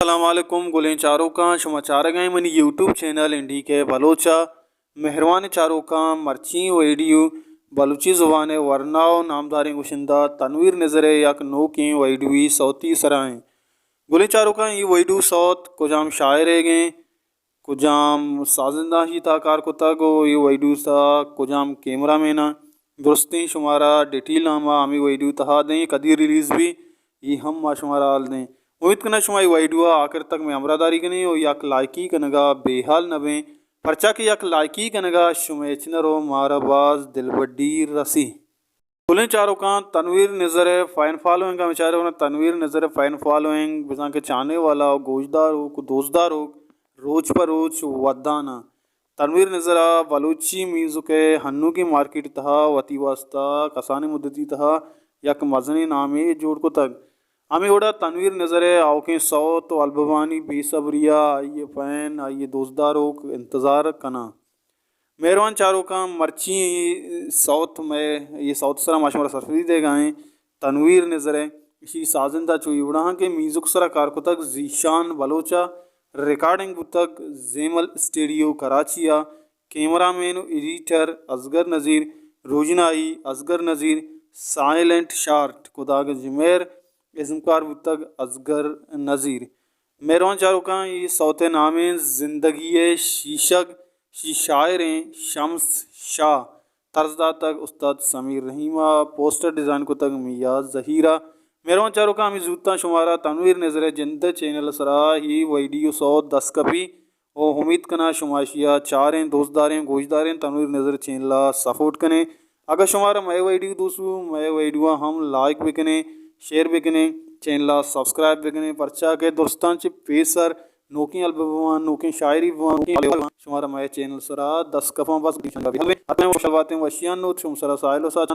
अस्सलाम वालेकुम गुलें चारों का समाचार गए मनी यूट्यूब चैनल इंडी के बलोचा मेहरबान चारों का मर्ची वीडियो बलूची ज़ुबान वरनाओ नामदारी गुशिंदा तनवीर नज़र यक नो की वीडियो सौती सराएँ गुलें चारों का ये वीडियो सौत कुजाम शायर गए कुजाम साजिंदा ही ताकार को तक ये वीडियो सा कुजाम कैमरा मैना दुरुस्ती शुमारा डिटेल नामा हमें वीडियो तहा दें कदी रिलीज़ भी ये हम माशुमारा आल दें उम्मीद करना शुमा वीडियो आखिर तक में अमरादारी कने और यक लाइकी कनगा बेहाल नबे परचा के यक लाइकी कनगा शुमेचनरो माराबाज दिलबड्डी रसी खुले चारों का तनवीर नज़र फ़ैन फॉलोइंग का विचार होना तनवीर नज़र फ़ैन फॉलोइंग बिजा के चाहने वाला गोशदार हो को दोस्तदार हो रोज पर रोज वदाना तनवीर नज़र बलूची मीज़ु के हन्नू की मार्केट तहा वती वास्ता कसानी मुद्दती तहा यक मजनी नामे जोड़ को तक हमें ओडा तनवीर नज़र आओके सौत अलबवानी बेसब्रिया आइए फ़ैन आइए दोस्तदारों इंतज़ार कना मेहरबान चारों का मर्ची सौत में ये सौत सरा माशमरा सरफरी दे गए तनवीर नज़र इसी साजिंदा चुई उड़ा के म्यूज़िक सरा कारकुतक जीशान बलोचा रिकॉर्डिंग बुतक जेमल स्टूडियो कराचिया camera man editor Asghar Nazir रोजनाई असगर नज़ीर साइलेंट शार्ट खुदाग जमेर इसमकार बुतक असगर नज़ीर मेहरबान चारों का ये सौते नामे ज़िंदगी शीशक शायरें शम्स शाह तर्जदा तक उस्ताद समीर रहीमा पोस्टर डिज़ाइन को तक मियाँ ज़हीरा मेहरबान चारों का हमें जूता शुमारा तनवीर नज़र जिंद चैनल सरा ही वीडियो 110 कपी और उम्मीद कना शुमाशिया चारें दोस्तदारें गोशदारें तनवीर नज़र चैनल सपोर्ट करें अगर शुमारा मैं वीडियो दोस्तों मैं वीडियो हम लाइक भी करें शेयर भी करें चैनल सब्सक्राइब भी करें परचा के दोस्तान चे पेसर नोकी अलबवान नोकी शायरी शुमारा मैं चैनल सरा 10 कफा बस शलवातें वशियान नो शुम सरा साइलो सा